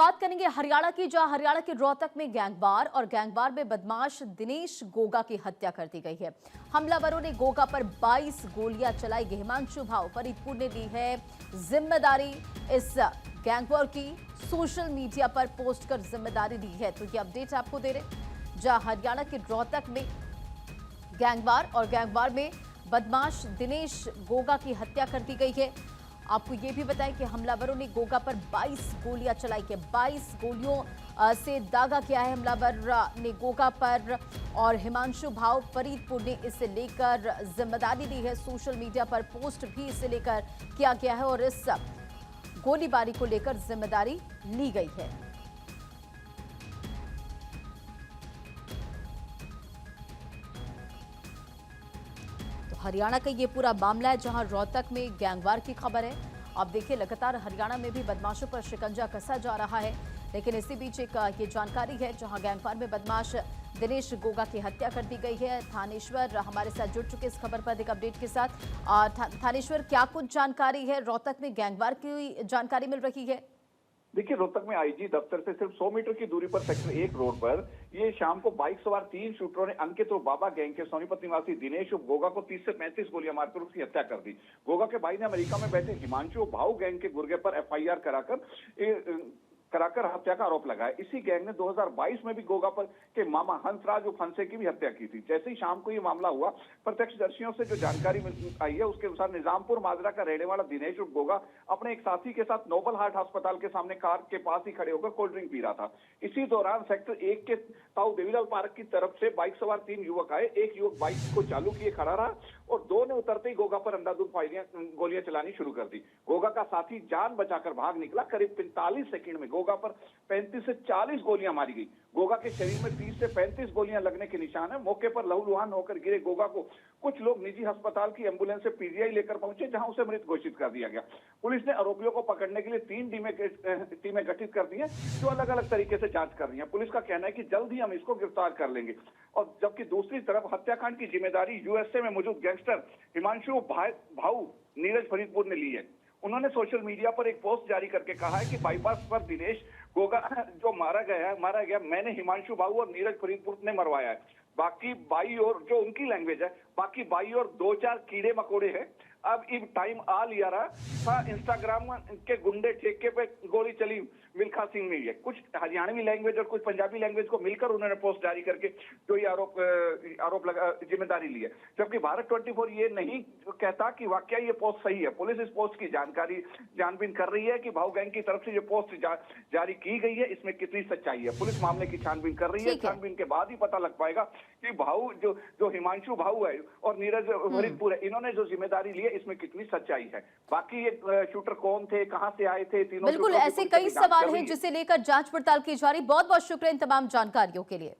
बात करेंगे हरियाणा की, जहां हरियाणा के रोहतक में गैंगवार और गैंगवार में बदमाश दिनेश गोगा की हत्या कर दी गई है। हमलावरों ने गोगा पर 22 गोलियां चलाई। हिमांशु भाव फरीदपुर ने ली है जिम्मेदारी इस गैंगवार की। सोशल मीडिया पर पोस्ट कर जिम्मेदारी ली है। तो ये अपडेट आपको दे रहे, जहां हरियाणा के रोहतक में गैंगवार और गैंगवार में बदमाश दिनेश गोगा की हत्या कर दी गई है। आपको ये भी बताएं कि हमलावरों ने गोगा पर 22 गोलियां चलाई है। 22 गोलियों से दागा किया है हमलावर ने गोगा पर, और हिमांशु भाव फरीदपुर ने इसे लेकर जिम्मेदारी ली है। सोशल मीडिया पर पोस्ट भी इसे लेकर किया गया है और इस गोलीबारी को लेकर जिम्मेदारी ली गई है। हरियाणा का ये पूरा मामला है, जहां रोहतक में गैंगवार की खबर है। अब देखिए, लगातार हरियाणा में भी बदमाशों पर शिकंजा कसा जा रहा है, लेकिन इसी बीच एक ये जानकारी है, जहां गैंगवार में बदमाश दिनेश गोगा की हत्या कर दी गई है। थानेश्वर हमारे साथ जुड़ चुके इस खबर पर एक अपडेट के साथ। थानेश्वर, क्या कुछ जानकारी है? रोहतक में गैंगवार की जानकारी मिल रही है। देखिए, रोहतक में आईजी दफ्तर से सिर्फ 100 मीटर की दूरी पर सेक्टर 1 रोड पर ये शाम को बाइक सवार 3 शूटरों ने अंकित और बाबा गैंग के सोनीपत निवासी दिनेश और गोगा को 30 से 35 गोलियां मारकर उसकी हत्या कर दी। गोगा के भाई ने अमेरिका में बैठे हिमांशु भाऊ गैंग के गुर्गे पर एफआईआर कराकर हत्या का आरोप लगाया। इसी गैंग ने 2022 में भी गोगा पर के मामा हंसराज और हंसे की भी हत्या की थी। जैसे ही शाम को ये मामला हुआ, प्रत्यक्षदर्शियों से जो जानकारी आई है उसके अनुसार निजामपुर माजरा का रहने वाला दिनेश और गोगा अपने एक साथी के साथ नोबल हार्ट अस्पताल के सामने कार के पास ही खड़े होकर कोल्ड ड्रिंक पी रहा था। इसी दौरान सेक्टर 1 के ताऊ देवीलाल पार्क की तरफ से बाइक सवार 3 युवक आए। एक युवक बाइक को चालू किए खड़ा रहा और 2 ने उतरते ही गोगा पर अंधाधुंध गोलियां चलानी शुरू कर दी। गोगा का साथी जान बचाकर भाग निकला। करीब 45 सेकंड में गोगा पर 35 से 40 गोलियां मारी गई। गोगा के शरीर में 30 से 35 गोलियां लगने के निशान है। मौके पर लहूलुहान होकर गिरे गोगा को कुछ लोग निजी अस्पताल की एम्बुलेंस से पीजीआई लेकर पहुंचे, जहां उसे मृत घोषित कर दिया गया। पुलिस ने आरोपियों को पकड़ने के लिए 3 टीमें गठित कर दी हैं, जो अलग अलग तरीके से जांच कर रही हैं। पुलिस का कहना है कि जल्द ही हम इसको गिरफ्तार कर लेंगे। और जबकि दूसरी तरफ हत्याकांड की जिम्मेदारी यूएसए में मौजूद गैंगस्टर हिमांशु भाऊ नीरज फरीदपुर ने ली है। उन्होंने सोशल मीडिया पर एक पोस्ट जारी करके कहा है कि बाईपास पर दिनेश गोगा जो मारा गया, मैंने हिमांशु बाबू और नीरज फरीदपुर ने मरवाया है। बाकी बाई और जो उनकी लैंग्वेज है, बाकी बाई और 2-4 कीड़े मकोड़े हैं। अब इन टाइम आ लिया रहा था, इंस्टाग्राम के गुंडे ठेके पे गोली चली मिल्खा सिंह में है। कुछ हरियाणवी लैंग्वेज और कुछ पंजाबी लैंग्वेज को मिलकर उन्होंने पोस्ट जारी करके जो ये आरोप लगा जिम्मेदारी ली है। जबकि भारत 24 ये नहीं कहता कि वाकया ये पोस्ट सही है। पुलिस इस पोस्ट की छानबीन कर रही है कि भाऊ गैंग की तरफ से ये पोस्ट जारी की गई है, इसमें कितनी सच्चाई है। पुलिस मामले की छानबीन कर रही है। छानबीन के बाद ही पता लग पाएगा कि भाऊ जो हिमांशु भाऊ है और नीरज फरीदपुर है, इन्होंने जो जिम्मेदारी ली है इसमें कितनी सच्चाई है। बाकी ये शूटर कौन थे, कहां से आए थे, तीनों बिल्कुल ऐसे कई सवाल हैं जिसे लेकर जांच पड़ताल की जा रही। बहुत बहुत शुक्रिया इन तमाम जानकारियों के लिए।